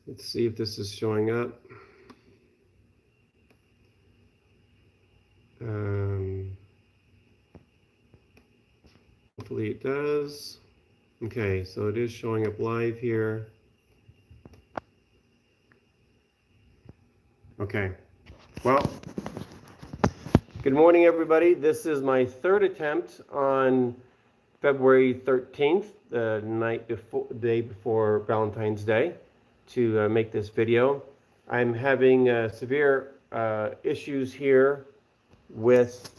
Let's see if this is showing up. Hopefully it does. Okay, so it is showing up live here. Okay, well, good morning everybody. This is my third attempt on February 13th, the day before Valentine's Day, to make this video. I'm having severe issues here with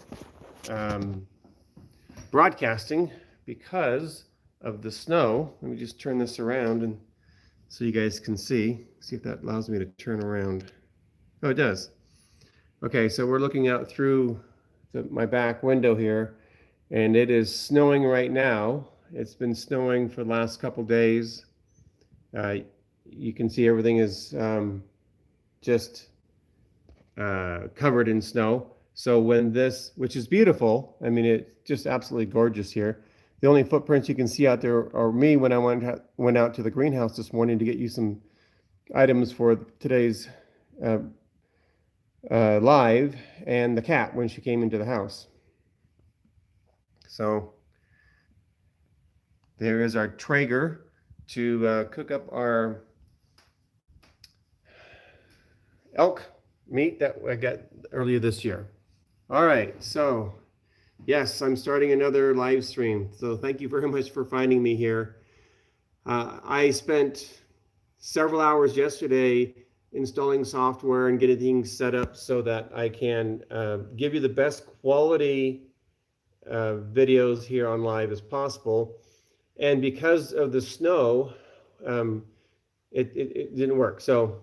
broadcasting because of the snow. Let me just turn this around and so you guys can see if that allows me to turn around. Oh, it does. Okay, so we're looking out through my back window here, and it is snowing right now. It's been snowing for the last couple days. You can see everything is just covered in snow. So when this, which is beautiful, I mean, it's just absolutely gorgeous here. The only footprints you can see out there are me when I went out to the greenhouse this morning to get you some items for today's live, and the cat when she came into the house. So there is our Traeger to cook up our elk meat that I got earlier this year. All right, so yes, I'm starting another live stream. So thank you very much for finding me here. I spent several hours yesterday installing software and getting things set up so that I can give you the best quality videos here on live as possible. And because of the snow, it didn't work. So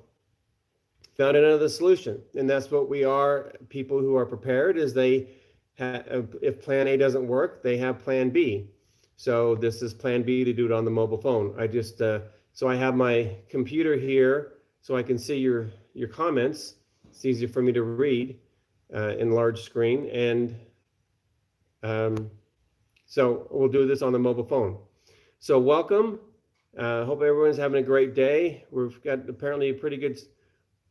found another solution, and that's what we are. People who are prepared is if plan A doesn't work, they have plan B. So this is plan B to do it on the mobile phone. I just so I have my computer here so I can see your comments. It's easier for me to read in large screen, and so we'll do this on the mobile phone. So welcome. Hope everyone's having a great day. We've got apparently a pretty good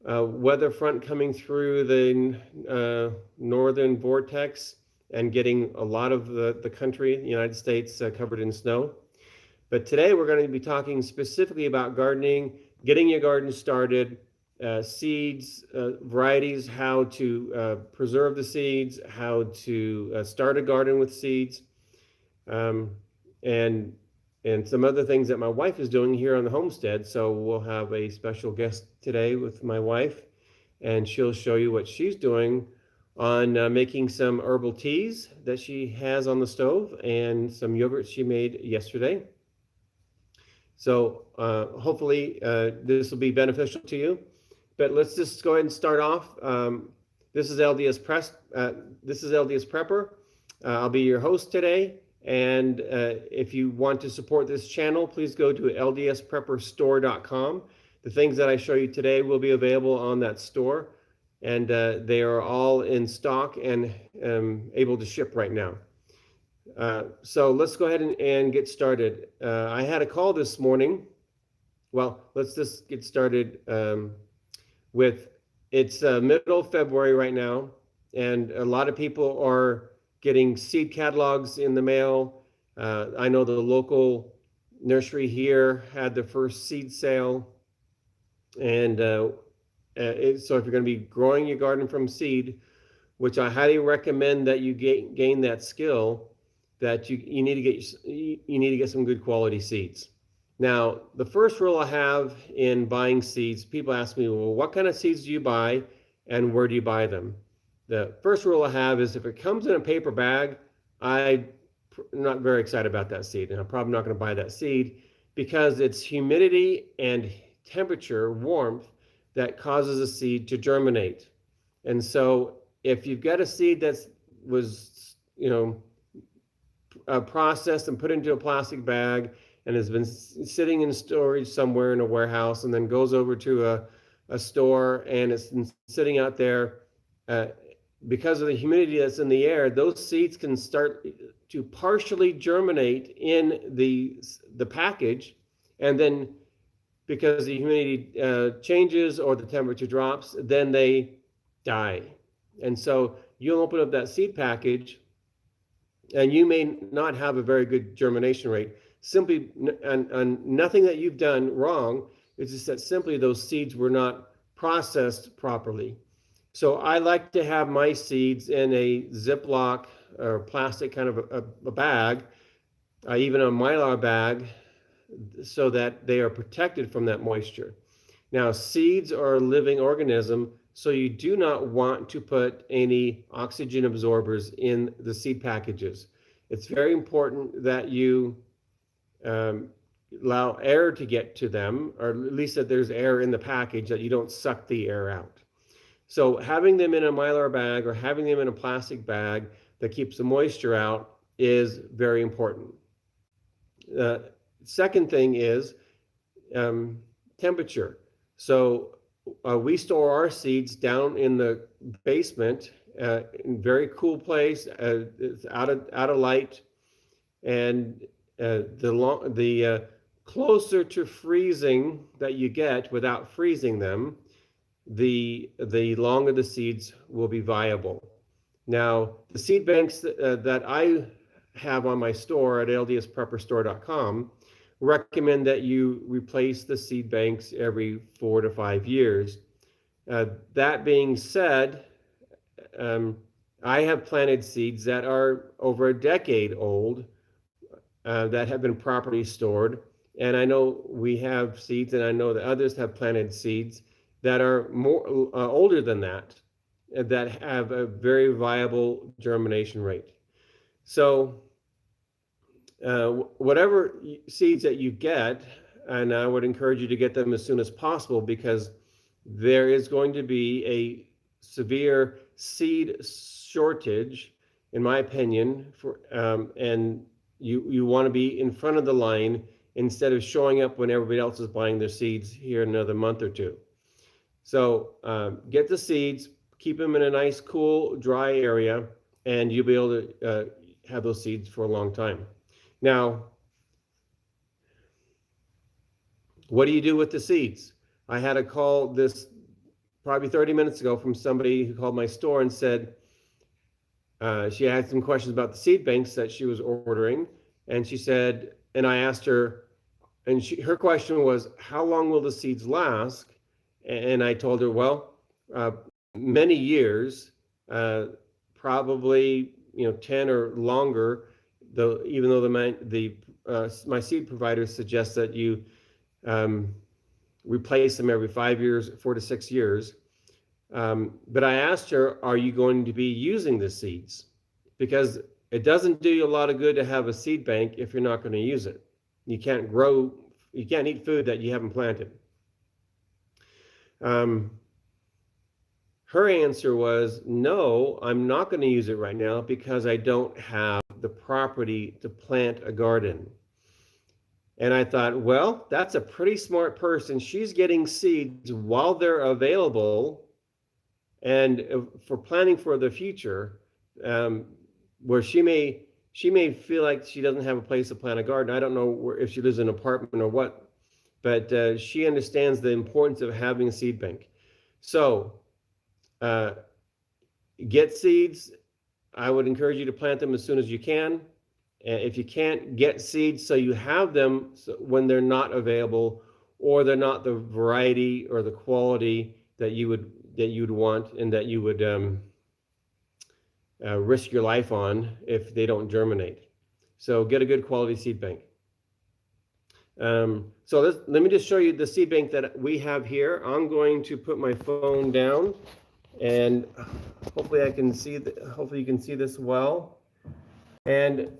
weather front coming through the northern vortex and getting a lot of the country, the United States, covered in snow. But today we're going to be talking specifically about gardening, getting your garden started, seeds, varieties, how to preserve the seeds, how to start a garden with seeds, and some other things that my wife is doing here on the homestead. So we'll have a special guest today with my wife, and she'll show you what she's doing on making some herbal teas that she has on the stove and some yogurt she made yesterday. So hopefully this will be beneficial to you. But let's just go ahead and start off. This is LDSPrepper. I'll be your host today. And if you want to support this channel, please go to LDSPrepperstore.com. The things that I show you today will be available on that store, and they are all in stock and able to ship right now. So let's go ahead and get started. I had a call this morning. Well, let's just get started with, it's middle of February right now, and a lot of people are getting seed catalogs in the mail. I know the local nursery here had the first seed sale. And so if you're going to be growing your garden from seed, which I highly recommend that you gain that skill, that you need to get some good quality seeds. Now, the first rule I have in buying seeds, people ask me, well, what kind of seeds do you buy and where do you buy them? The first rule I have is if it comes in a paper bag, I'm not very excited about that seed, and I'm probably not going to buy that seed because it's humidity and temperature, warmth, that causes a seed to germinate. And so if you've got a seed that was, processed and put into a plastic bag and has been sitting in storage somewhere in a warehouse and then goes over to a store and it's been sitting out there, because of the humidity that's in the air, those seeds can start to partially germinate in the package, and then because the humidity changes or the temperature drops, then they die. And so you'll open up that seed package and you may not have a very good germination rate. Simply, and nothing that you've done wrong, it's just that simply those seeds were not processed properly. So I like to have my seeds in a Ziploc or plastic kind of a bag, even a Mylar bag, so that they are protected from that moisture. Now, seeds are a living organism, so you do not want to put any oxygen absorbers in the seed packages. It's very important that you allow air to get to them, or at least that there's air in the package, that you don't suck the air out. So having them in a Mylar bag or having them in a plastic bag that keeps the moisture out is very important. Second thing is temperature. So we store our seeds down in the basement in a very cool place. It's out of light, and the closer to freezing that you get without freezing them, the longer the seeds will be viable. Now, the seed banks that I have on my store at LDSPrepperstore.com recommend that you replace the seed banks every 4 to 5 years. That being said, I have planted seeds that are over a decade old that have been properly stored. And I know we have seeds, and I know that others have planted seeds that are more older than that have a very viable germination rate. So whatever seeds that you get, and I would encourage you to get them as soon as possible, because there is going to be a severe seed shortage, in my opinion, and you want to be in front of the line instead of showing up when everybody else is buying their seeds here in another month or two. So get the seeds, keep them in a nice, cool, dry area, and you'll be able to have those seeds for a long time. Now, what do you do with the seeds? I had a call this probably 30 minutes ago from somebody who called my store and said she had some questions about the seed banks that she was ordering. And she said, and I asked her, and her question was, how long will the seeds last? And I told her, well, many years, probably 10 or longer. Though, even though my seed provider suggests that you replace them every 5 years, 4 to 6 years. But I asked her, are you going to be using the seeds? Because it doesn't do you a lot of good to have a seed bank if you're not going to use it. You can't eat food that you haven't planted. Her answer was, no, I'm not going to use it right now because I don't have the property to plant a garden. And I thought, well, that's a pretty smart person. She's getting seeds while they're available, and for planning for the future, where she may feel like she doesn't have a place to plant a garden. I don't know if she lives in an apartment or what, but she understands the importance of having a seed bank. So get seeds. I would encourage you to plant them as soon as you can. If you can't, get seeds so you have them when they're not available, or they're not the variety or the quality that you'd want and that you would risk your life on if they don't germinate. So get a good quality seed bank. So let me just show you the seed bank that we have here. I'm going to put my phone down, and hopefully I can see. Hopefully you can see this well. And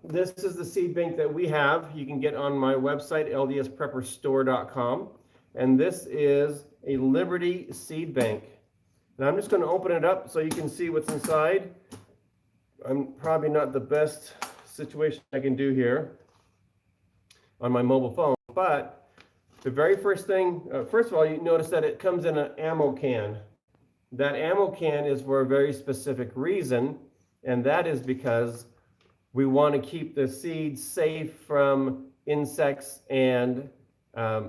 this is the seed bank that we have. You can get on my website, LDSPrepperstore.com. And this is a Liberty seed bank. And I'm just going to open it up so you can see what's inside. I'm probably not the best situation I can do here on my mobile phone, but the very first thing, first of all, you notice that it comes in an ammo can. That ammo can is for a very specific reason, and that is because we want to keep the seeds safe from insects and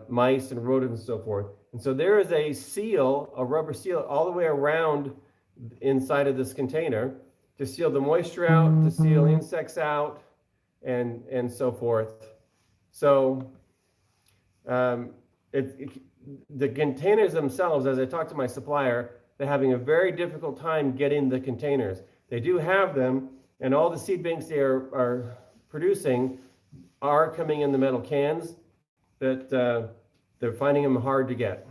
mice and rodents and so forth. And so there is a seal, a rubber seal, all the way around inside of this container to seal the moisture out, to seal insects out, and so forth. So the containers themselves, as I talked to my supplier, they're having a very difficult time getting the containers. They do have them, and all the seed banks they are producing are coming in the metal cans, that they're finding them hard to get.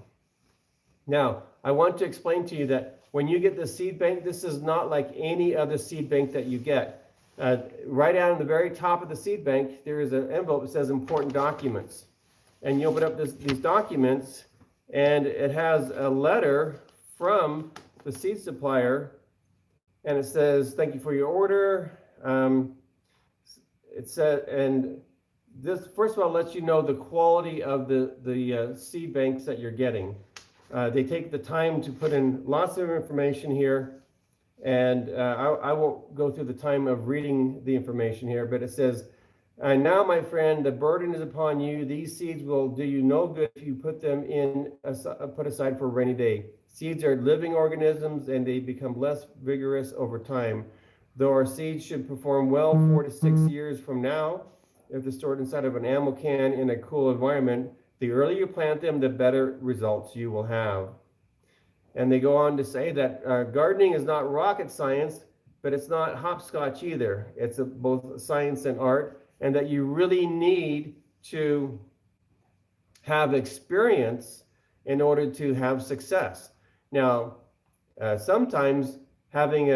Now, I want to explain to you that when you get the seed bank, this is not like any other seed bank that you get. Right out on the very top of the seed bank, there is an envelope that says important documents. And you open up these documents, and it has a letter from the seed supplier, and it says, "Thank you for your order." It said, and this first of all lets you know the quality of the seed banks that you're getting. They take the time to put in lots of information here, and I won't go through the time of reading the information here, but it says, "And now, my friend, the burden is upon you. These seeds will do you no good if you put them put aside for a rainy day. Seeds are living organisms, and they become less vigorous over time. Though our seeds should perform well 4 to 6 years from now, if they're stored inside of an ammo can in a cool environment, the earlier you plant them, the better results you will have." And they go on to say that gardening is not rocket science, but it's not hopscotch either. It's both science and art, and that you really need to have experience in order to have success. Now, sometimes having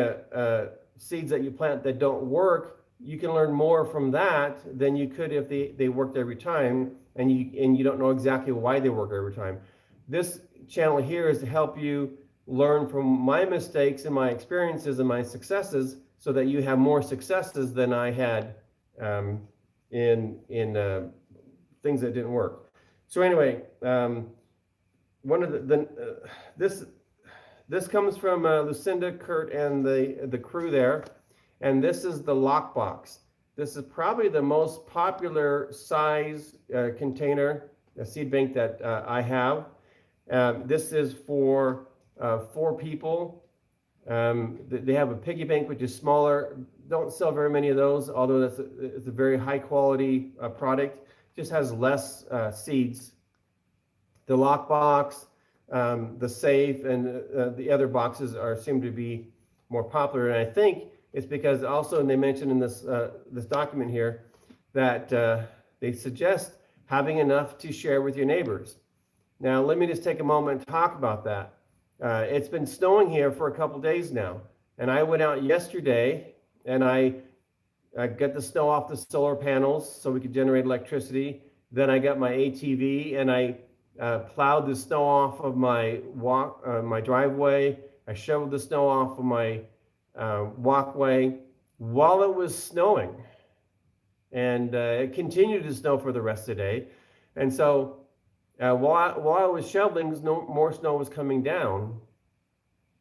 seeds that you plant that don't work, you can learn more from that than you could if they worked every time, and you don't know exactly why they work every time. This channel here is to help you learn from my mistakes and my experiences and my successes, so that you have more successes than I had in things that didn't work. So anyway, one of this comes from Lucinda, Kurt, and the crew there, and this is the lockbox. This is probably the most popular size container, a seed bank that I have. This is for 4 people. They have a piggy bank, which is smaller. Don't sell very many of those, although it's a very high quality product. Just has less seeds. The lockbox, the safe, and the other boxes seem to be more popular. And I think it's because also, and they mentioned in this document here, that they suggest having enough to share with your neighbors. Now, let me just take a moment and talk about that. It's been snowing here for a couple days now, and I went out yesterday and I got the snow off the solar panels so we could generate electricity. Then I got my ATV and I plowed the snow off of my driveway. I shoveled the snow off of my walkway while it was snowing, and it continued to snow for the rest of the day. And so while I was shoveling, more snow was coming down.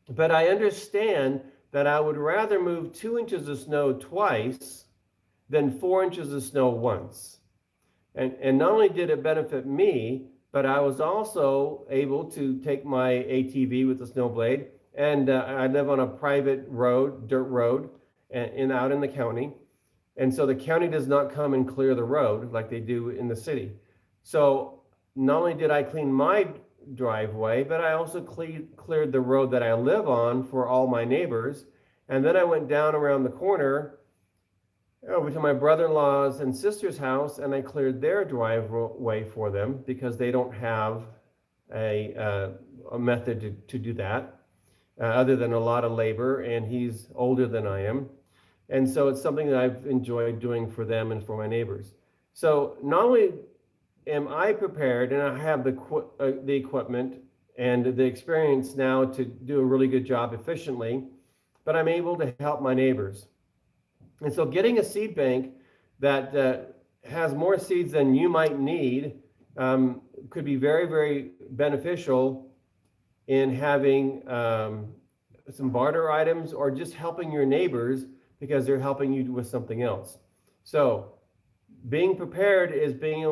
But I understand that I would rather move 2 inches of snow twice than 4 inches of snow once. And not only did it benefit me, but I was also able to take my ATV with the snow blade, and I live on a private road, dirt road, out in the county. And so the county does not come and clear the road like they do in the city. So not only did I clean my driveway, but I also cleared the road that I live on for all my neighbors. And then I went down around the corner over to my brother-in-law's and sister's house, and I cleared their driveway for them because they don't have a method to do that other than a lot of labor, and he's older than I am. And so it's something that I've enjoyed doing for them and for my neighbors. So not only am I prepared, and I have the equipment and the experience now to do a really good job efficiently, but I'm able to help my neighbors. And so getting a seed bank that has more seeds than you might need could be very, very beneficial in having some barter items, or just helping your neighbors because they're helping you with something else. So Being prepared is being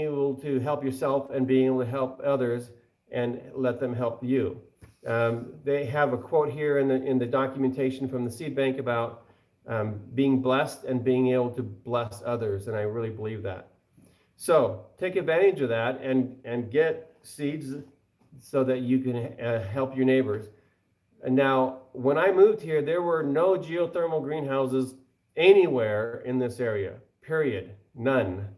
able to help yourself and being able to help others and let them help you. They have a quote here in the documentation from the seed bank about being blessed and being able to bless others, and I really believe that. So take advantage of that and get seeds so that you can help your neighbors. And now, when I moved here, there were no geothermal greenhouses anywhere in this area, period, none.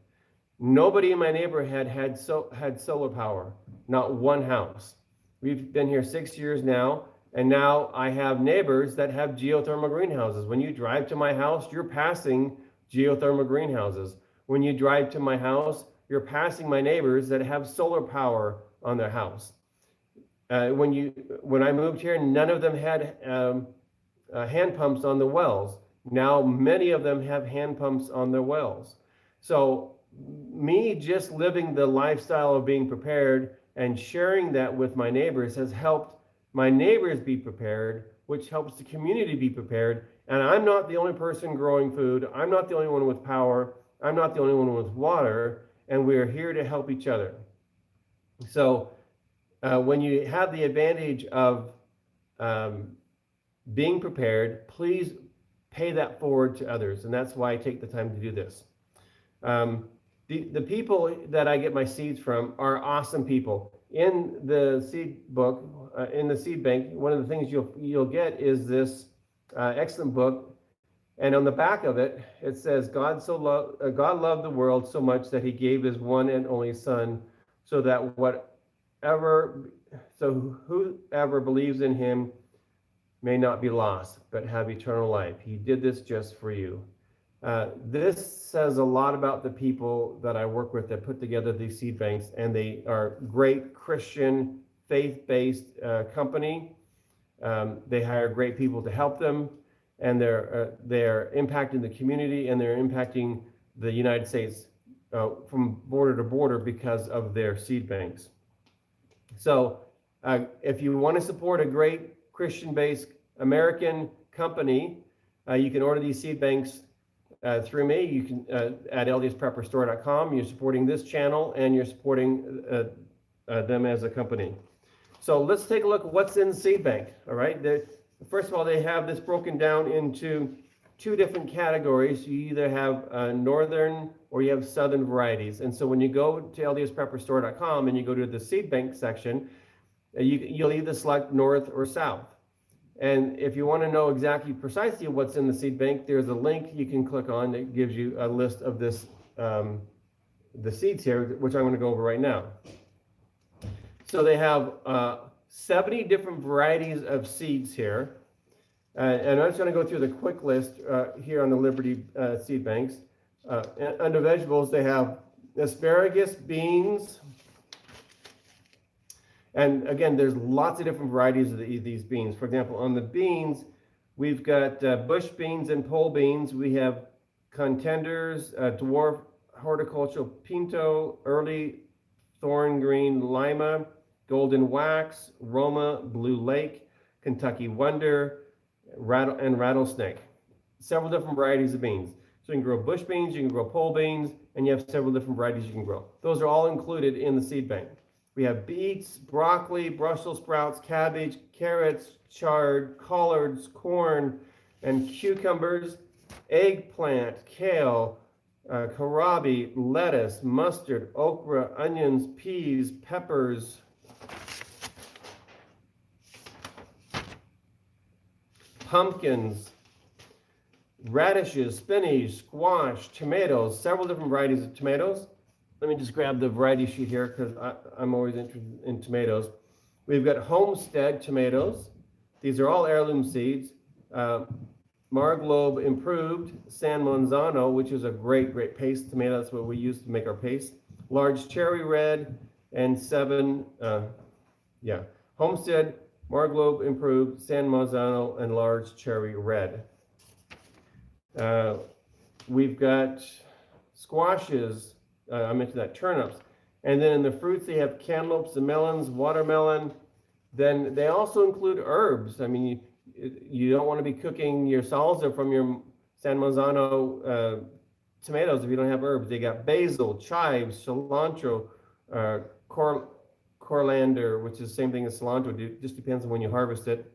Nobody in my neighborhood had solar power, not one house. We've been here 6 years now, and now I have neighbors that have geothermal greenhouses. When you drive to my house, you're passing geothermal greenhouses. When you drive to my house, you're passing my neighbors that have solar power on their house. When I moved here, none of them had hand pumps on the wells. Now many of them have hand pumps on their wells. So me just living the lifestyle of being prepared and sharing that with my neighbors has helped my neighbors be prepared, which helps the community be prepared. And I'm not the only person growing food. I'm not the only one with power. I'm not the only one with water. And we are here to help each other. So when you have the advantage of being prepared, please pay that forward to others. And that's why I take the time to do this. The people that I get my seeds from are awesome people. In the seed book, in the seed bank, one of the things you'll get is this excellent book. And on the back of it, it says, God loved the world so much that he gave his one and only son, so that whoever believes in him may not be lost, but have eternal life. He did this just for you. This says a lot about the people that I work with that put together these seed banks, and they are great Christian, faith-based company. They hire great people to help them, and they're impacting the community, and they're impacting the United States from border to border because of their seed banks. So if you want to support a great Christian-based American company, you can order these seed banks through me. You can at LDSPrepperstore.com. You're supporting this channel, and you're supporting them as a company. So let's take a look at what's in the seed bank. All right. First of all, they have this broken down into two different categories. You either have northern or you have southern varieties. And so when you go to LDSPrepperstore.com and you go to the seed bank section, you'll either select north or south. And if you want to know exactly precisely what's in the seed bank, there's a link you can click on that gives you a list of this, the seeds here, which I'm going to go over right now. So they have 70 different varieties of seeds here. And I'm just going to go through the quick list here on the Liberty seed banks. Under vegetables, they have asparagus, beans, and again, there's lots of different varieties of these beans. For example, on the beans, we've got bush beans and pole beans. We have contenders, dwarf horticultural pinto, early thorn green lima, golden wax, Roma, blue lake, Kentucky wonder, and rattlesnake. Several different varieties of beans. So you can grow bush beans, you can grow pole beans, and you have several different varieties you can grow. Those are all included in the seed bank. We have beets, broccoli, Brussels sprouts, cabbage, carrots, chard, collards, corn, and cucumbers, eggplant, kale, kohlrabi, lettuce, mustard, okra, onions, peas, peppers, pumpkins, radishes, spinach, squash, tomatoes, several different varieties of tomatoes. Let me just grab the variety sheet here because I'm always interested in tomatoes. We've got Homestead tomatoes. These are all heirloom seeds. Marglobe Improved, San Manzano, which is a great paste tomato. That's what we use to make our paste. Large Cherry Red, and Homestead, Marglobe Improved, San Manzano, and Large Cherry Red. We've got squashes. I mentioned that, turnips. And then in the fruits, they have cantaloupes and melons, watermelon. Then they also include herbs. I mean, you don't want to be cooking your salsa from your San Manzano tomatoes if you don't have herbs. They got basil, chives, cilantro, uh, cor coriander, which is the same thing as cilantro. It just depends on when you harvest it.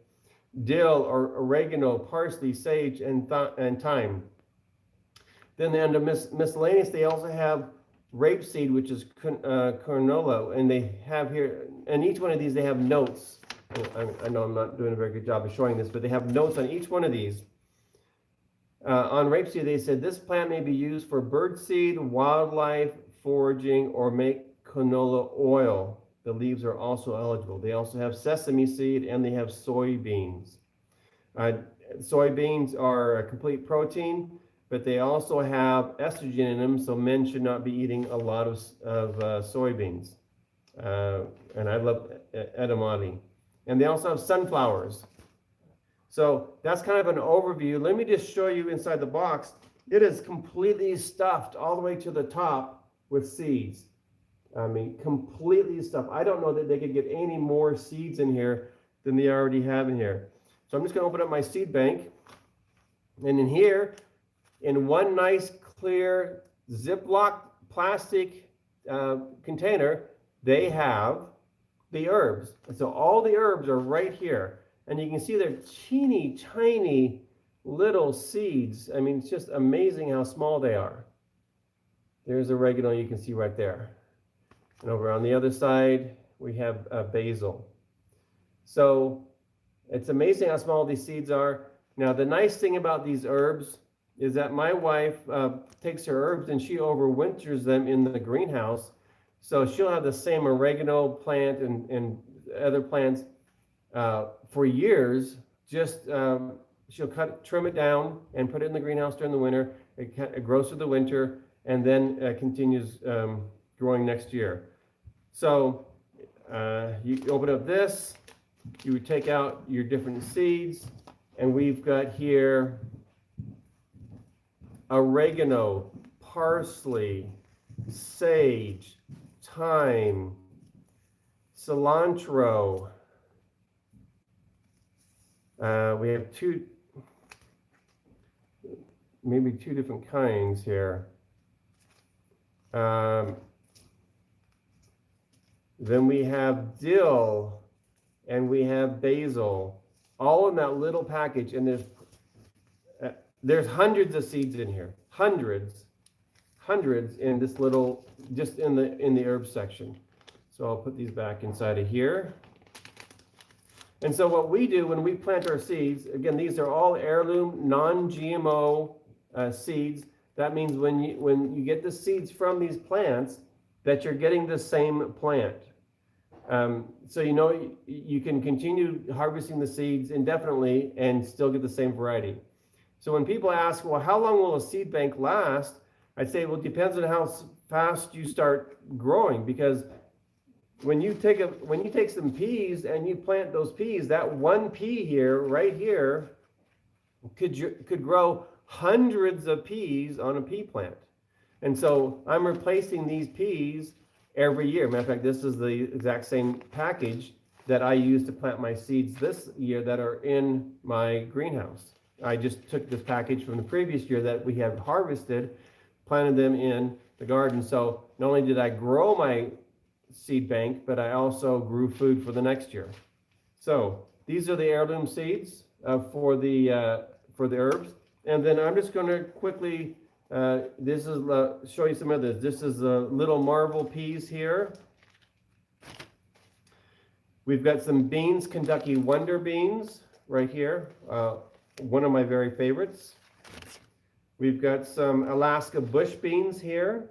Dill or oregano, parsley, sage, and thyme. Then under miscellaneous, they also have rapeseed, which is canola, and they have here, and each one of these they have notes. I know I'm not doing a very good job of showing this, but they have notes on each one of these. On rapeseed, they said this plant may be used for birdseed, wildlife, foraging, or make canola oil. The leaves are also eligible. They also have sesame seed and they have soybeans. Soybeans are a complete protein, but they also have estrogen in them, so men should not be eating a lot of soybeans. And I love edamame. And they also have sunflowers. So that's kind of an overview. Let me just show you inside the box. It is completely stuffed all the way to the top with seeds. I mean, completely stuffed. I don't know that they could get any more seeds in here than they already have in here. So I'm just going to open up my seed bank. And in here, in one nice clear Ziploc plastic container, they have the herbs. And so all the herbs are right here. And you can see they're teeny tiny little seeds. I mean, it's just amazing how small they are. There's oregano you can see right there. And over on the other side, we have basil. So it's amazing how small these seeds are. Now, the nice thing about these herbs is that my wife takes her herbs and she overwinters them in the greenhouse. So she'll have the same oregano plant and other plants for years. Just she'll trim it down and put it in the greenhouse during the winter. It grows through the winter and then continues growing next year. So you open up this, you would take out your different seeds, and we've got here oregano, parsley, sage, thyme, cilantro. We have maybe two different kinds here. Then we have dill and we have basil, all in that little package. And there's hundreds of seeds in here, hundreds in this little, just in the herb section. So I'll put these back inside of here. And so what we do when we plant our seeds, again, these are all heirloom, non-GMO seeds. That means when you get the seeds from these plants, that you're getting the same plant. So you know you can continue harvesting the seeds indefinitely and still get the same variety. So when people ask, well, how long will a seed bank last? I'd say, well, it depends on how fast you start growing, because when you take some peas and you plant those peas, that one pea here, right here, could grow hundreds of peas on a pea plant. And so I'm replacing these peas every year. Matter of fact, this is the exact same package that I used to plant my seeds this year that are in my greenhouse. I just took this package from the previous year that we had harvested, planted them in the garden. So not only did I grow my seed bank, but I also grew food for the next year. So these are the heirloom seeds for the herbs. And then I'm just going to quickly show you some of this. This is the little marble peas here. We've got some beans, Kentucky Wonder beans right here. One of my very favorites. We've got some Alaska bush beans here.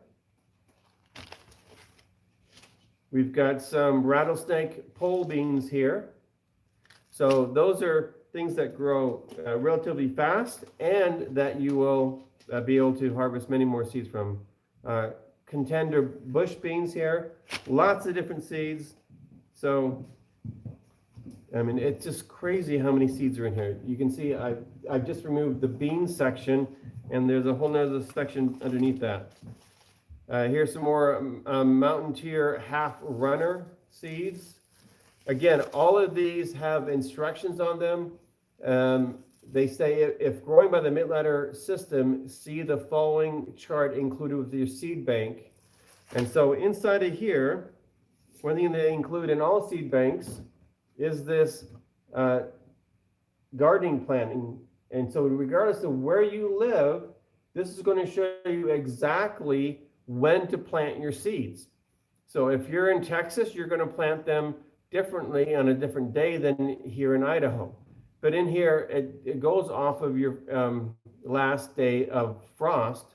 We've got some rattlesnake pole beans here. So those are things that grow relatively fast and that you will be able to harvest many more seeds from. Contender bush beans here, lots of different seeds. So, I mean, it's just crazy how many seeds are in here. You can see I've just removed the beans section, and there's a whole nother section underneath that. Here's some more Mountain Tier Half Runner seeds. Again, all of these have instructions on them. they say if growing by the Mittleider system, see the following chart included with your seed bank. And so inside of here, one thing they include in all seed banks is this gardening planting. And so regardless of where you live, this is going to show you exactly when to plant your seeds. So if you're in Texas, you're going to plant them differently on a different day than here in Idaho. But in here, it goes off of your last day of frost.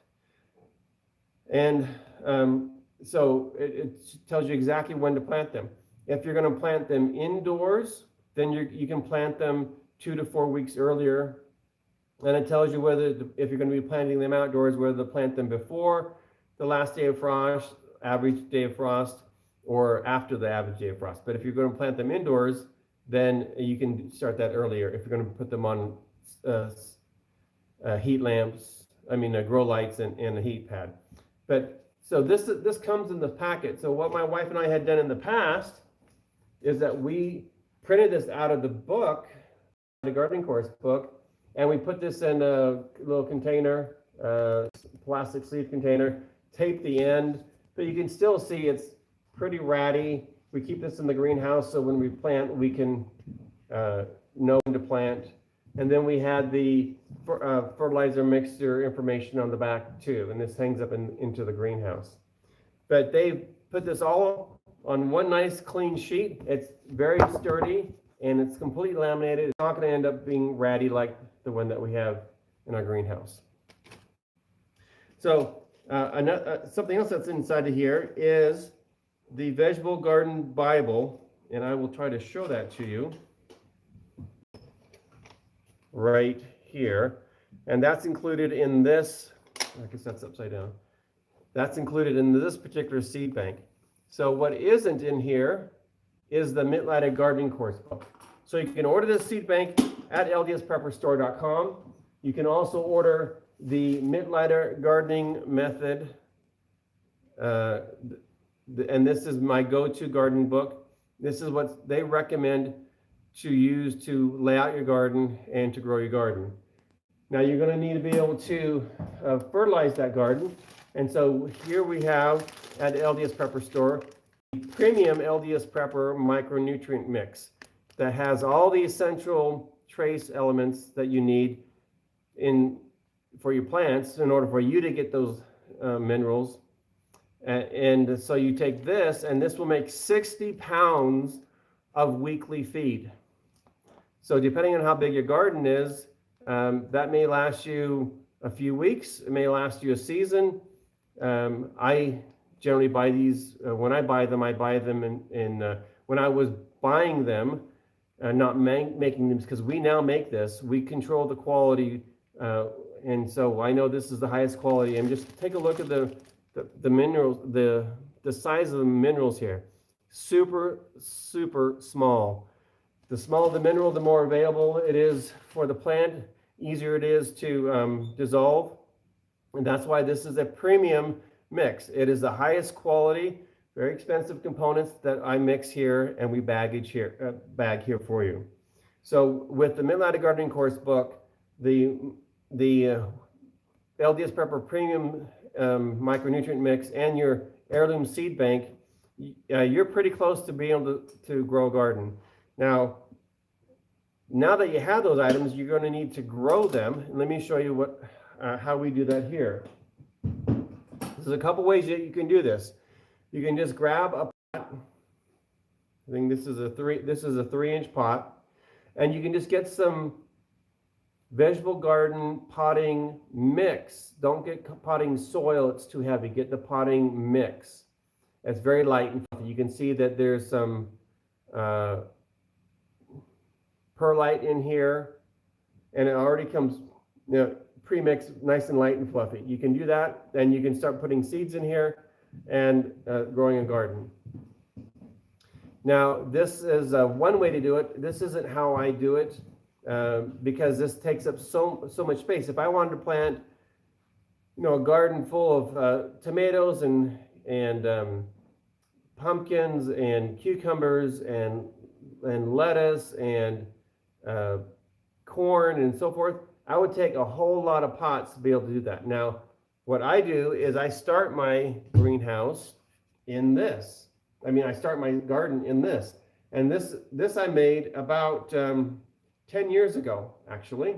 And so it tells you exactly when to plant them. If you're going to plant them indoors, then you can plant them 2 to 4 weeks earlier. And it tells you whether, if you're going to be planting them outdoors, whether to plant them before the last day of frost, average day of frost, or after the average day of frost. But if you're going to plant them indoors, then you can start that earlier. If you're going to put them on heat lamps, grow lights and a heat pad. But so this comes in the packet. So what my wife and I had done in the past is that we printed this out of the book, the gardening course book, and we put this in a little container, plastic sleeve container, taped the end, but you can still see it's pretty ratty. We keep this in the greenhouse so when we plant, we can know when to plant. And then we had the fertilizer mixture information on the back too, and this hangs up into the greenhouse. But they put this all on one nice clean sheet. It's very sturdy and it's completely laminated. It's not going to end up being ratty like the one that we have in our greenhouse. So something else that's inside of here is the Vegetable Garden Bible, and I will try to show that to you right here. And that's included in this, I guess that's upside down. That's included in this particular seed bank. So what isn't in here is the Mintlight gardening course book. So you can order this seed bank at LDSPrepperstore.com. You can also order the Mittleider gardening method, and this is my go-to garden book. This is what they recommend to use to lay out your garden and to grow your garden. Now you're going to need to be able to fertilize that garden. And so here we have at LDS Prepper Store, the premium LDS Prepper micronutrient mix that has all the essential trace elements that you need for your plants in order for you to get those minerals. And so you take this, and this will make 60 pounds of weekly feed. So depending on how big your garden is, that may last you a few weeks. It may last you a season. I generally buy these, when I buy them when I was buying them, not making them, because we now make this, we control the quality, and so I know this is the highest quality. And just take a look at the minerals, the size of the minerals here. Super, super small. The smaller the mineral, the more available it is for the plant, easier it is to dissolve. And that's why this is a premium mix. It is the highest quality, very expensive components that I mix here and we bag here for you. So with the Mintlight gardening course book, the LDS Prepper premium micronutrient mix and your heirloom seed bank, you're pretty close to being able to grow a garden. Now that you have those items, you're going to need to grow them. And let me show you how we do that here. There's a couple ways that you can do this. You can just grab a pot. I think this is a 3-inch pot, and you can just get some vegetable garden potting mix. Don't get potting soil, it's too heavy. Get the potting mix. It's very light and fluffy. You can see that there's some perlite in here, and it already comes pre-mixed, nice and light and fluffy. You can do that, and you can start putting seeds in here and growing a garden. Now, this is one way to do it. This isn't how I do it because this takes up so much space. If I wanted to plant, a garden full of tomatoes and pumpkins and cucumbers and lettuce and corn and so forth, I would take a whole lot of pots to be able to do that. Now, what I do is I start my greenhouse in this. I start my garden in this. And this I made about 10 years ago, actually.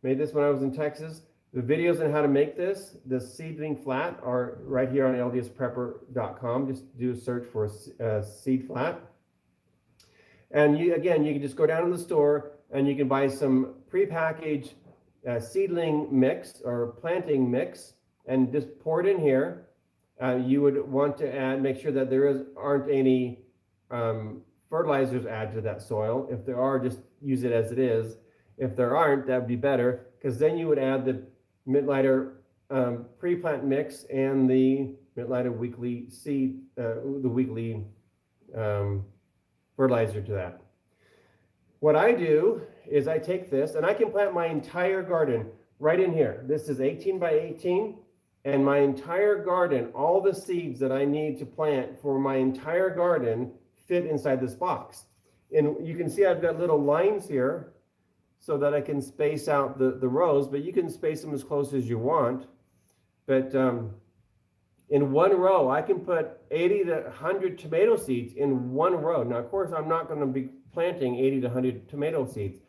Made this when I was in Texas. The videos on how to make this seedling flat, are right here on LDSPrepper.com. Just do a search for seed flat. And you can just go down to the store and you can buy some prepackaged seedling mix or planting mix and just pour it in here. You would want to make sure that there aren't any fertilizers added to that soil. If there are, just use it as it is. If there aren't, that would be better, because then you would add the Mittleider pre-plant mix and the Mittleider weekly seed, the weekly fertilizer to that. What I do is I take this and I can plant my entire garden right in here. This is 18 by 18, and my entire garden, all the seeds that I need to plant for my entire garden fit inside this box. And you can see I've got little lines here so that I can space out the rows, but you can space them as close as you want. But in one row, I can put 80 to 100 tomato seeds in one row. Now, of course, I'm not going to be planting 80 to 100 tomato seeds,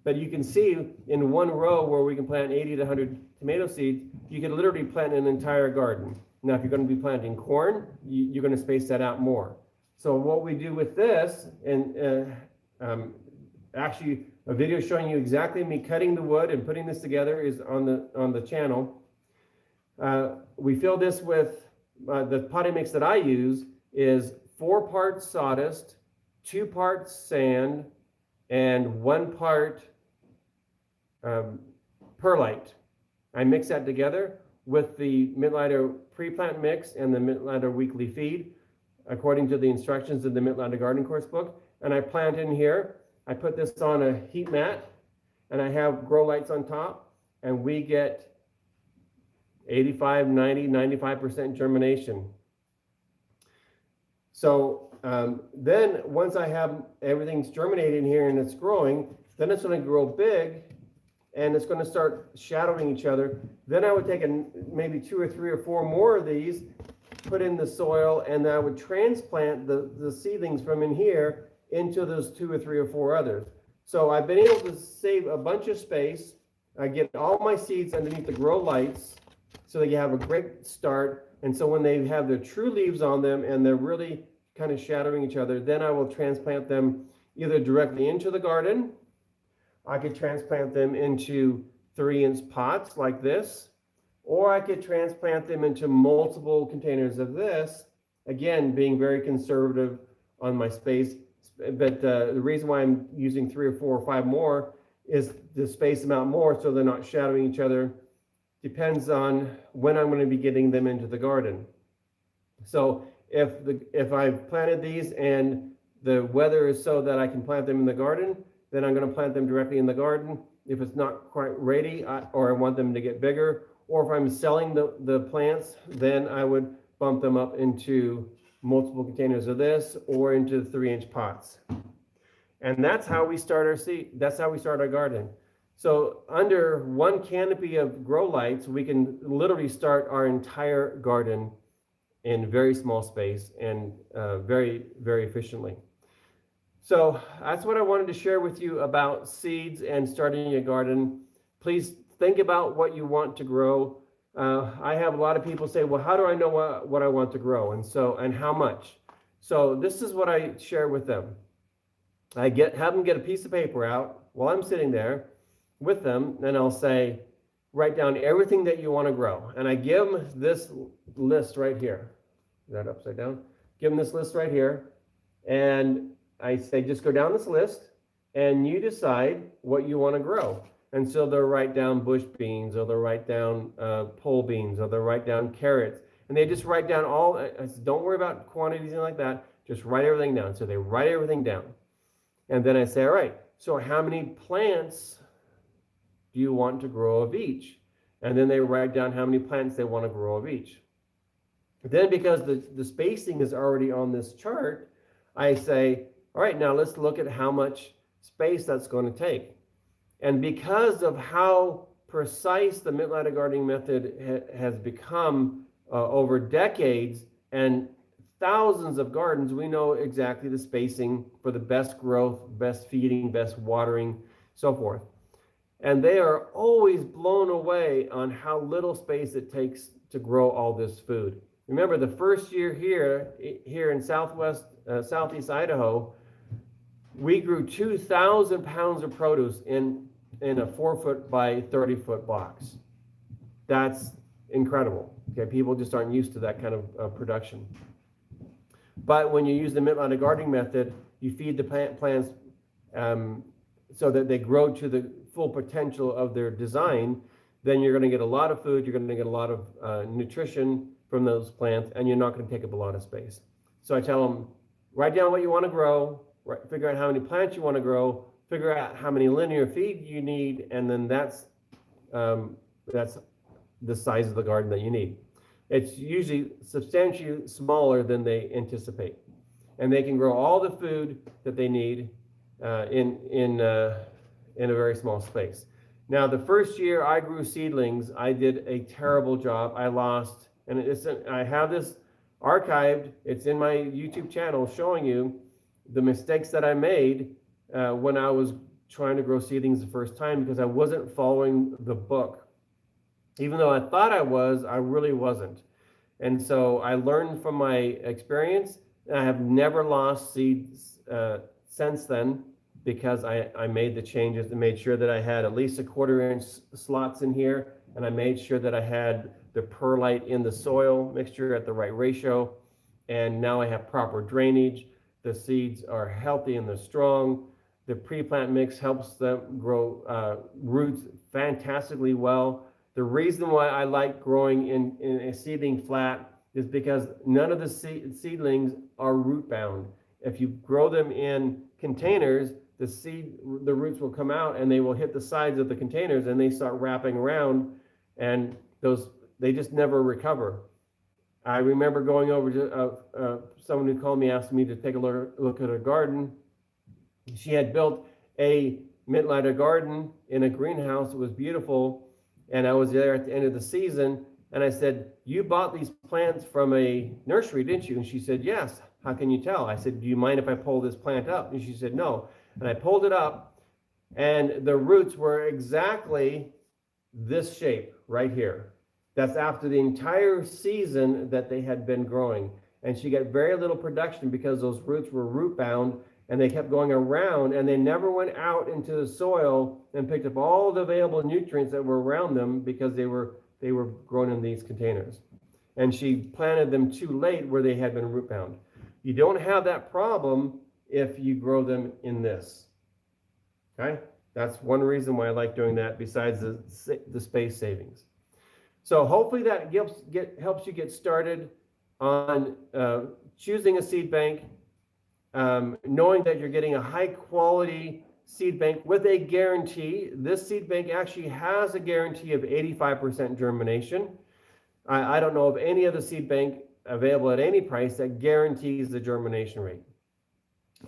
but you can see in one row where we can plant 80 to 100 tomato seeds, you can literally plant an entire garden. Now, if you're going to be planting corn, you're going to space that out more. So what we do with this, and actually a video showing you exactly me cutting the wood and putting this together is on the channel. We fill this with the potting mix that I use is 4 parts sawdust, 2 parts sand, and 1 part perlite. I mix that together with the Mittleider pre-plant mix and the Mittleider weekly feed, according to the instructions in the Mittleider Garden Course book. And I plant in here. I put this on a heat mat, and I have grow lights on top, and we get 85, 90, 95% germination. So then once I have everything's germinated in here and it's growing, then it's going to grow big and it's going to start shadowing each other. Then I would take maybe 2 or 3 or 4 more of these, put in the soil, and I would transplant the seedlings from in here into those 2 or 3 or 4 others. So I've been able to save a bunch of space. I get all my seeds underneath the grow lights so that you have a great start. And so when they have their true leaves on them and they're really kind of shadowing each other, then I will transplant them either directly into the garden. I could transplant them into 3-inch pots like this, or I could transplant them into multiple containers of this, again, being very conservative on my space. But the reason why I'm using 3 or 4 or 5 more is to space them out more so they're not shadowing each other. Depends on when I'm going to be getting them into the garden. So if I've planted these and the weather is so that I can plant them in the garden, then I'm going to plant them directly in the garden. If it's not quite ready, or I want them to get bigger, or if I'm selling the plants, then I would bump them up into multiple containers of this or into 3-inch pots. And that's how we start our seed. That's how we start our garden. So under one canopy of grow lights, we can literally start our entire garden in very small space and very, very efficiently. So that's what I wanted to share with you about seeds and starting a garden. Please think about what you want to grow. I have a lot of people say, well, how do I know what I want to grow? And how much? So this is what I share with them. I have them get a piece of paper out while I'm sitting there with them, and I'll say, write down everything that you want to grow. And I give them this list right here. Is that upside down? Give them this list right here. And I say, just go down this list and you decide what you want to grow. And so they'll write down bush beans, or they'll write down pole beans, or they'll write down carrots. And they just write down all, I said, don't worry about quantities and like that. Just write everything down. So they write everything down. And then I say, all right, so how many plants do you want to grow of each? And then they write down how many plants they want to grow of each. Then, because the spacing is already on this chart, I say, all right, now let's look at how much space that's going to take. And because of how precise the Mittleider gardening method has become over decades and thousands of gardens, we know exactly the spacing for the best growth, best feeding, best watering, so forth. And they are always blown away on how little space it takes to grow all this food. Remember, the first year here in southeast Idaho, we grew 2,000 pounds of produce in a 4-foot by 30-foot box. That's incredible. Okay, people just aren't used to that kind of production. But when you use the Mittleider gardening method, you feed the plants so that they grow to the full potential of their design. Then you're going to get a lot of food, you're going to get a lot of nutrition from those plants, and you're not going to take up a lot of space. So I tell them, write down what you want to grow, figure out how many plants you want to grow, figure out how many linear feet you need, and then that's the size of the garden that you need. It's usually substantially smaller than they anticipate, and they can grow all the food that they need in a very small space. Now, the first year I grew seedlings, I did a terrible job. I lost, and I have this archived. It's in my YouTube channel showing you the mistakes that I made when I was trying to grow seedlings the first time, because I wasn't following the book. Even though I thought I was, I really wasn't. And so I learned from my experience, and I have never lost seeds since then, because I made the changes and made sure that I had at least a 1/4-inch slots in here, and I made sure that I had the perlite in the soil mixture at the right ratio, and now I have proper drainage. The seeds are healthy and they're strong. The pre-plant mix helps them grow roots fantastically well. The reason why I like growing in a seedling flat is because none of the seedlings are root bound. If you grow them in containers, the roots will come out and they will hit the sides of the containers and they start wrapping around, and they just never recover. I remember going over to someone who called me, asked me to take a look at her garden. She had built a Mittleider garden in a greenhouse. It was beautiful. And I was there at the end of the season, and I said, "You bought these plants from a nursery, didn't you?" And she said, "Yes." "How can you tell?" I said, "Do you mind if I pull this plant up?" And she said, "No." And I pulled it up, and the roots were exactly this shape right here. That's after the entire season that they had been growing. And she got very little production because those roots were root bound, and they kept going around, and they never went out into the soil and picked up all the available nutrients that were around them, because they were grown in these containers. And she planted them too late where they had been root bound. You don't have that problem if you grow them in this. Okay? That's one reason why I like doing that, besides the space savings. So hopefully that helps you get started on choosing a seed bank, knowing that you're getting a high quality seed bank with a guarantee. This seed bank actually has a guarantee of 85% germination. I don't know of any other seed bank available at any price that guarantees the germination rate.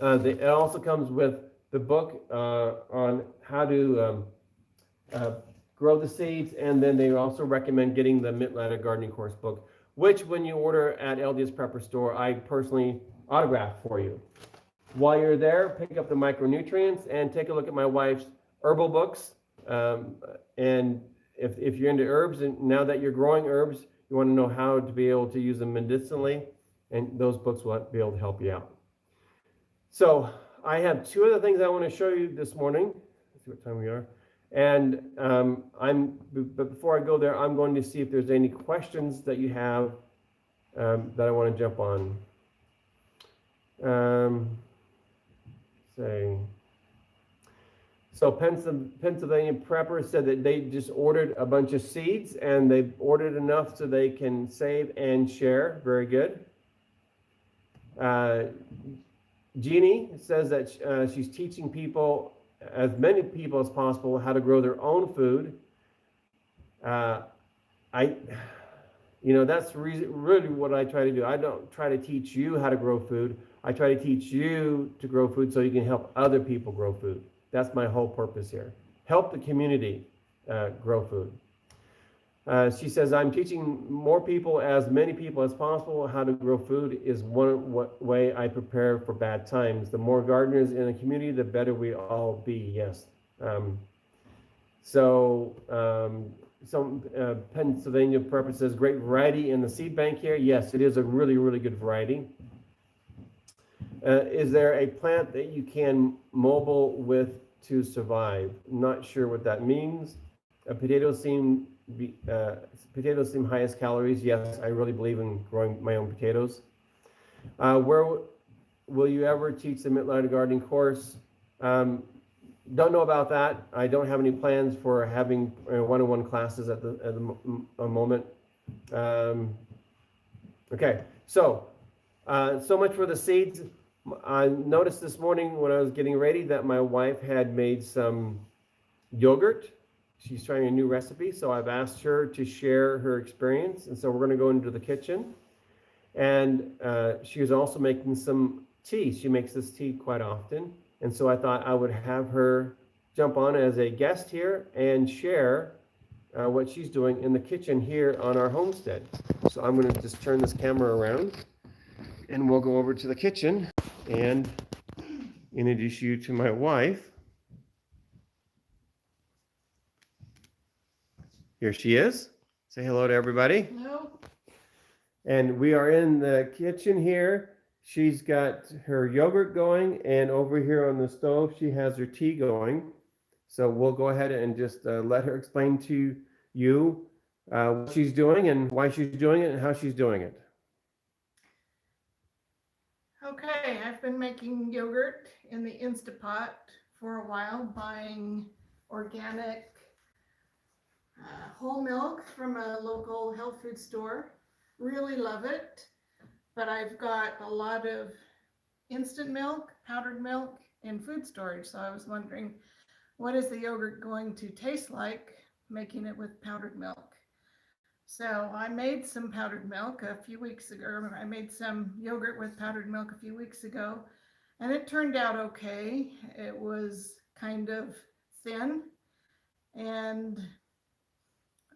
It also comes with the book on how to grow the seeds, and then they also recommend getting the Mittleider gardening course book, which when you order at LDSPrepper store, I personally autograph for you. While you're there, pick up the micronutrients and take a look at my wife's Herbal Books. And if you're into herbs, and now that you're growing herbs, you want to know how to be able to use them medicinally, and those books will be able to help you out. So I have two other things I want to show you this morning. Let's see what time we are. And but before I go there, I'm going to see if there's any questions that you have that I want to jump on. So Pennsylvania Prepper said that they just ordered a bunch of seeds, and they've ordered enough so they can save and share. Very good. Jeannie says that she's teaching people, as many people as possible, how to grow their own food. That's really what I try to do. I don't try to teach you how to grow food. I try to teach you to grow food so you can help other people grow food. That's my whole purpose here. help the community grow food. She says, I'm teaching more people, as many people as possible, how to grow food is one way I prepare for bad times. The more gardeners in a community, the better we all be. Yes. Some Pennsylvania Prepper says, great variety in the seed bank here. Yes, it is a really, really good variety. Is there a plant that you can mobile with to survive? Not sure what that means. Potatoes seem highest calories. Yes, I really believe in growing my own potatoes. Where will you ever teach the Mittleider gardening course? Don't know about that. I don't have any plans for having one-on-one classes at the moment. Okay, so much for the seeds. I noticed this morning when I was getting ready that my wife had made some yogurt. She's trying a new recipe, so I've asked her to share her experience. And so we're going to go into the kitchen. And she was also making some tea. She makes this tea quite often. And so I thought I would have her jump on as a guest here and share what she's doing in the kitchen here on our homestead. So I'm going to just turn this camera around and we'll go over to the kitchen and introduce you to my wife. Here she is. Say hello to everybody. Hello. And we are in the kitchen here. She's got her yogurt going, and over here on the stove, she has her tea going. So we'll go ahead and just let her explain to you what she's doing and why she's doing it and how she's doing it. Okay, I've been making yogurt in the Instapot for a while, buying organic whole milk from a local health food store. Really love it, but I've got a lot of instant milk, powdered milk, and food storage. So I was wondering, what is the yogurt going to taste like making it with powdered milk? So I made some powdered milk a few weeks ago. I made some yogurt with powdered milk a few weeks ago, and it turned out okay. It was kind of thin, and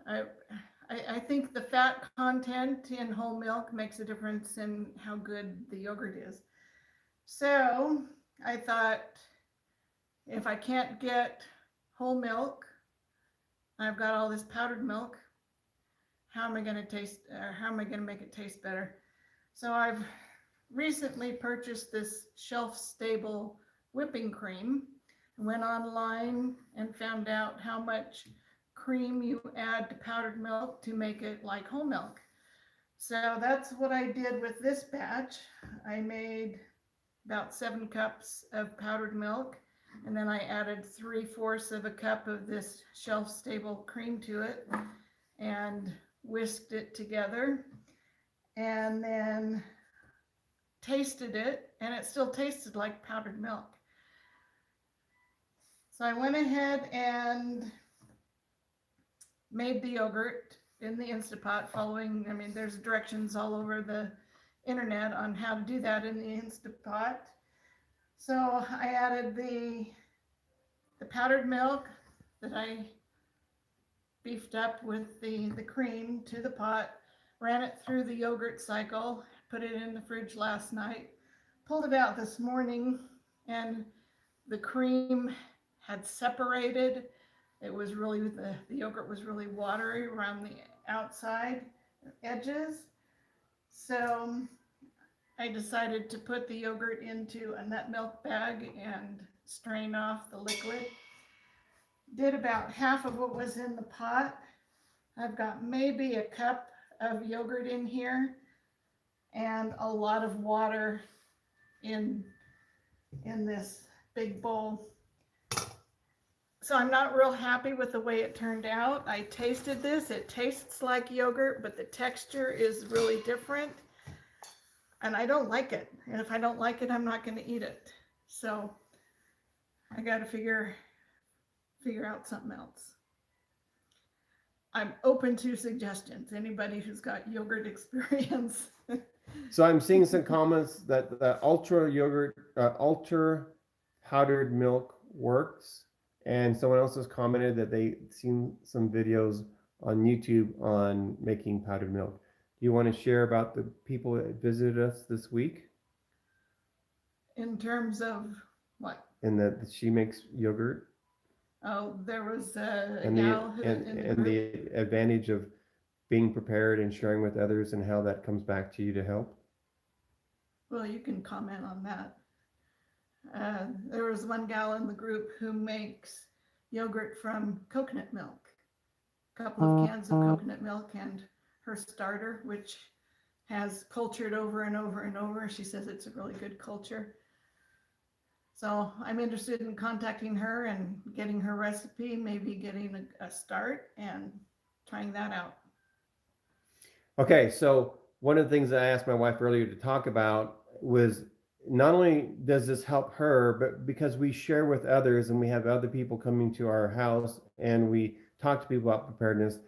I think the fat content in whole milk makes a difference in how good the yogurt is. So I thought, if I can't get whole milk, I've got all this powdered milk, how am I going to make it taste better? So I've recently purchased this shelf-stable whipping cream. I went online and found out how much cream you add to powdered milk to make it like whole milk. So that's what I did with this batch. I made about 7 cups of powdered milk, and then I added 3/4 of a cup of this shelf-stable cream to it and whisked it together, and then tasted it, and it still tasted like powdered milk. So I went ahead and made the yogurt in the Instapot following, there's directions all over the internet on how to do that in the Instapot. So I added the powdered milk that I beefed up with the cream to the pot, ran it through the yogurt cycle, put it in the fridge last night, pulled it out this morning, and the cream had separated. It was really, the yogurt was really watery around the outside edges. So I decided to put the yogurt into a nut milk bag and strain off the liquid. Did about half of what was in the pot. I've got maybe a cup of yogurt in here and a lot of water in this big bowl. So I'm not real happy with the way it turned out. I tasted this. It tastes like yogurt, but the texture is really different. And I don't like it. And if I don't like it, I'm not going to eat it. So I got to figure out something else. I'm open to suggestions. Anybody who's got yogurt experience. So I'm seeing some comments that the ultra powdered milk works. And someone else has commented that they seen some videos on YouTube on making powdered milk. Do you want to share about the people that visited us this week? In terms of what? And that she makes yogurt Oh, there was a and gal who in the group. the advantage of being prepared and sharing with others and how that comes back to you to help. Well, you can comment on that. There was one gal in the group who makes yogurt from coconut milk, a couple of cans of coconut milk and her starter, which has cultured over and over and over. She says it's a really good culture. So I'm interested in contacting her and getting her recipe, maybe getting a start and trying that out. Okay, so one of the things I asked my wife earlier to talk about was not only does this help her, but because we share with others and we have other people coming to our house and we talk to people about preparedness,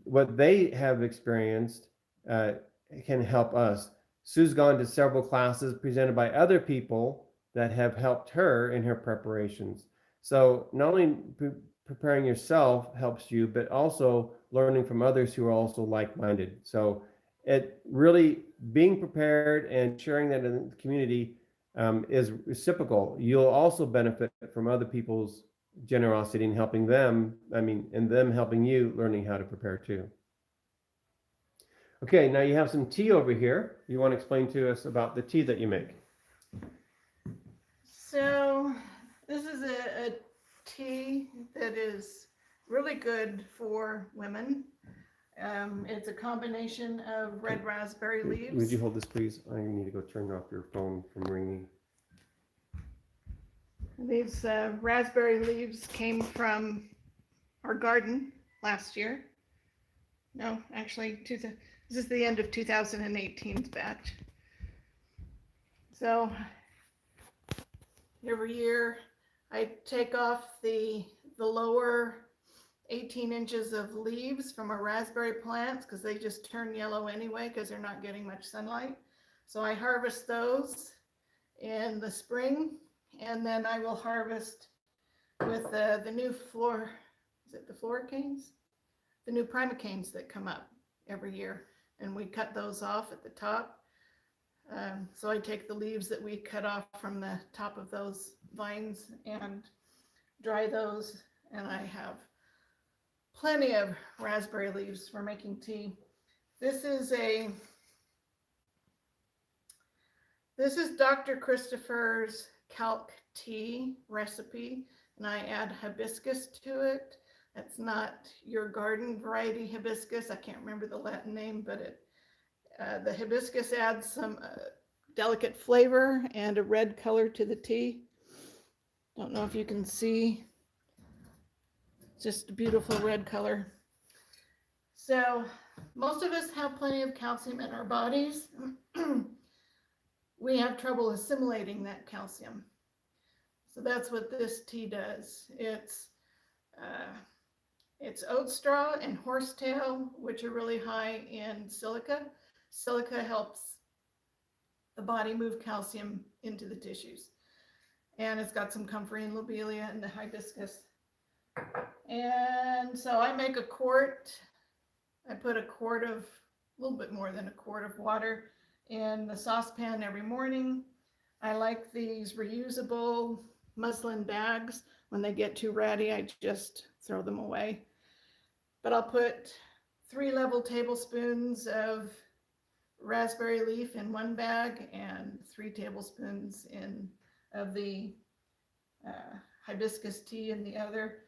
what they have experienced can help us. Sue's gone to several classes presented by other people that have helped her in her preparations. So not only preparing yourself helps you, but also learning from others who are also like-minded. So it really being prepared and sharing that in the community is reciprocal. You'll also benefit from other people's generosity and helping them. I mean, and them helping you learning how to prepare too. Okay, now you have some tea over here. You want to explain to us about the tea that you make? So this is a tea that is really good for women. It's a combination of red raspberry leaves. Would you hold this, please? I need to go turn off your phone from ringing. These raspberry leaves came from our garden last year. No, actually, this is the end of 2018's batch. So every year I take off the lower 18 inches of leaves from our raspberry plants because they just turn yellow anyway because they're not getting much sunlight. So I harvest those in the spring, and then I will harvest with the new the floricanes? The new primicanes that come up every year, and we cut those off at the top. So I take the leaves that we cut off from the top of those vines and dry those, and I have plenty of raspberry leaves for making tea. This is Dr. Christopher's calc tea recipe, and I add hibiscus to it. That's not your garden variety hibiscus. I can't remember the Latin name, but the hibiscus adds some delicate flavor and a red color to the tea. Don't know if you can see. Just a beautiful red color. So most of us have plenty of calcium in our bodies. We have trouble assimilating that calcium. So that's what this tea does. It's oat straw and horsetail, which are really high in silica. Silica helps the body move calcium into the tissues. And it's got some comfrey and lobelia and the hibiscus. And so I make a quart. I put a little bit more than a quart of water in the saucepan every morning. I like these reusable muslin bags. When they get too ratty, I just throw them away. But I'll put 3 level tablespoons of raspberry leaf in one bag and 3 tablespoons of the hibiscus tea in the other.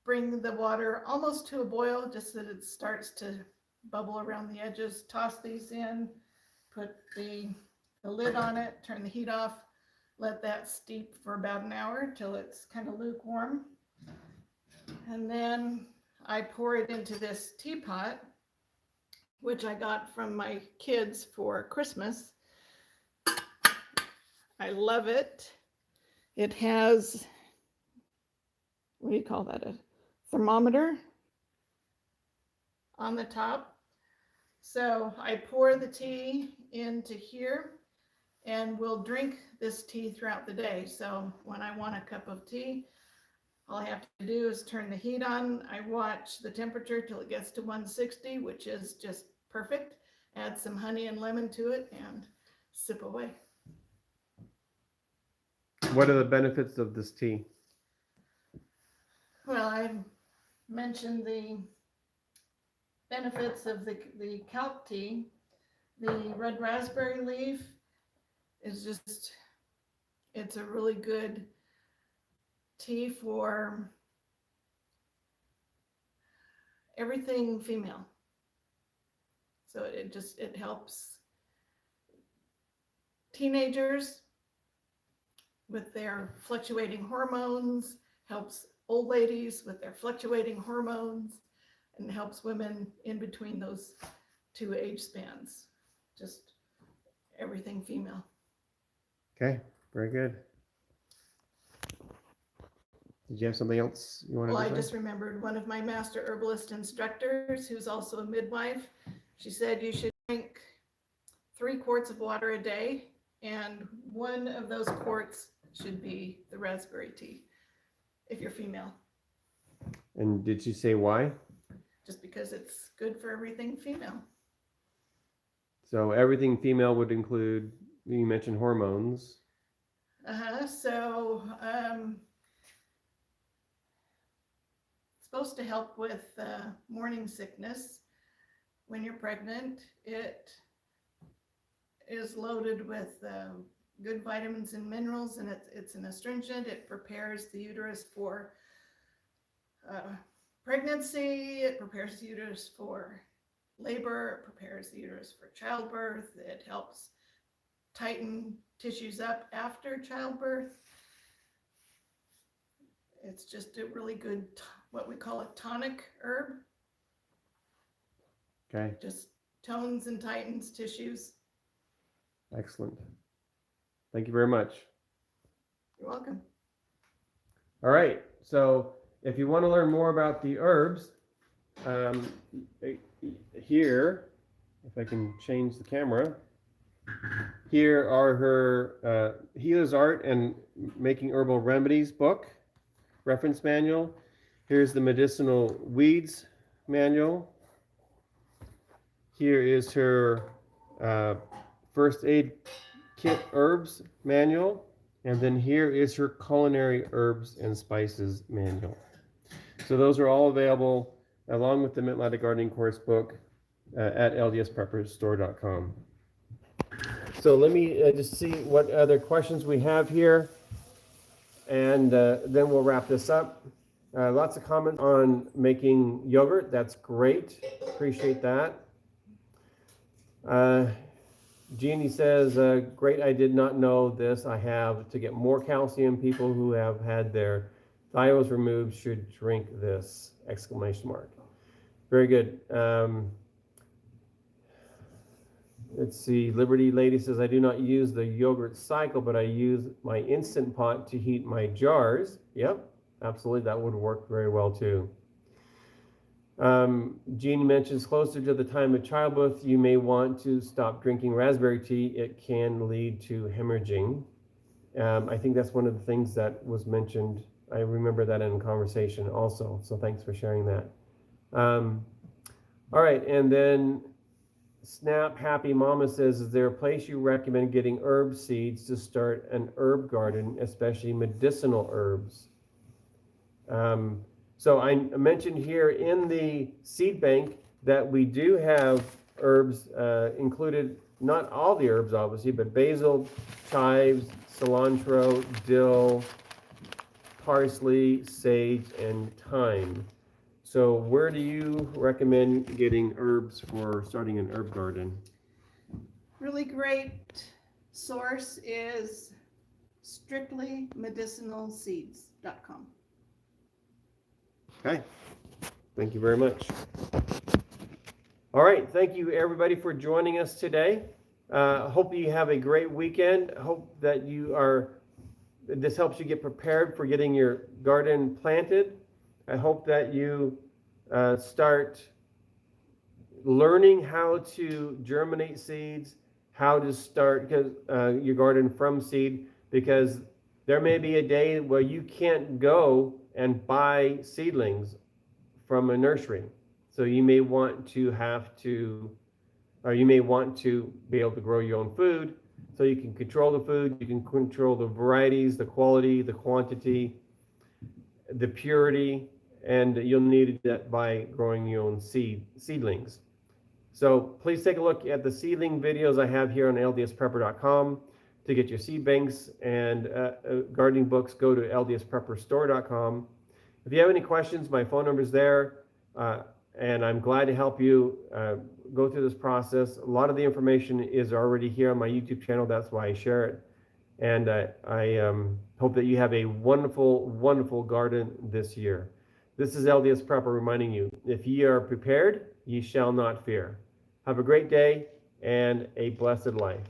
Bring the water almost to a boil, just so that it starts to bubble around the edges. Toss these in, put the lid on it, turn the heat off, let that steep for about an hour till it's kind of lukewarm. And then I pour it into this teapot, which I got from my kids for Christmas. I love it. It has, what do you call that? A thermometer on the top. So I pour the tea into here, and we'll drink this tea throughout the day. So when I want a cup of tea, All I have to do is turn the heat on. I watch the temperature till it gets to 160, which is just perfect. Add some honey and lemon to it and sip away. What are the benefits of this tea? Well, I mentioned the benefits of the kelp tea. The red raspberry leaf is just, it's a really good tea for everything female. So it helps teenagers with their fluctuating hormones, helps old ladies with their fluctuating hormones, and helps women in between those two age spans. Just everything female. Okay, very good. Did you have something else you wanted Well, to I say? just remembered one of my master herbalist instructors, who's also a midwife. She said you should drink 3 quarts of water a day, and one of those quarts should be the raspberry tea, if you're female, And did you say why? just because it's good for everything female. So everything female would include, you mentioned hormones. So it's supposed to help with morning sickness. When you're pregnant, it is loaded with good vitamins and minerals, and it's an astringent. It prepares the uterus for pregnancy. It prepares the uterus for labor. It prepares the uterus for childbirth. It helps tighten tissues up after childbirth. It's just a really good, what we call a tonic herb. Okay, Just tones and tightens tissues. excellent. Thank you very much. You're welcome. All right, so if you want to learn more about the herbs, here, if I can change the camera, here are her Healer's Art and Making Herbal Remedies book, reference manual. Here's the Medicinal Weeds manual. Here is her First Aid Kit Herbs manual. And then here is her Culinary Herbs and Spices manual. So those are all available along with the Mintlight Gardening Course book at LDSPrepperstore.com. So let me just see what other questions we have here, and then we'll wrap this up. Lots of comments on making yogurt. That's great. Appreciate that. Jeannie says, great, I did not know this. I have to get more calcium. People who have had their thyroids removed should drink this, exclamation mark. Very good. Let's see, Liberty Lady says, I do not use the yogurt cycle, but I use my Instant Pot to heat my jars. Yep, absolutely, that would work very well too. Jeannie mentions closer to the time of childbirth, you may want to stop drinking raspberry tea. It can lead to hemorrhaging. I think that's one of the things that was mentioned. I remember that in conversation also, so thanks for sharing that. All right, and then Snap Happy Mama says, is there a place you recommend getting herb seeds to start an herb garden, especially medicinal herbs? So I mentioned here in the seed bank that we do have herbs included, not all the herbs obviously, but basil, chives, cilantro, dill, parsley, sage, and thyme. So where do you recommend getting herbs for starting an herb garden? Really great source is strictlymedicinalseeds.com. Okay, thank you very much. All right, thank you everybody for joining us today. Hope you have a great weekend. Hope that this helps you get prepared for getting your garden planted. I hope that you start learning how to germinate seeds, how to start your garden from seed, because There may be a day where you can't go and buy seedlings from a nursery. So you may want to be able to grow your own food. So you can control the food, you can control the varieties, the quality, the quantity, the purity, and you'll need that by growing your own seedlings. So please take a look at the seedling videos I have here on LDSPrepper.com. To get your seed banks and gardening books, go to LDSPrepperstore.com. If you have any questions, my phone number is there, and I'm glad to help you go through this process. A lot of the information is already here on my YouTube channel. That's why I share it. And I hope that you have a wonderful, wonderful garden this year. This is LDS Prepper reminding you, if ye are prepared, ye shall not fear. Have a great day and a blessed life.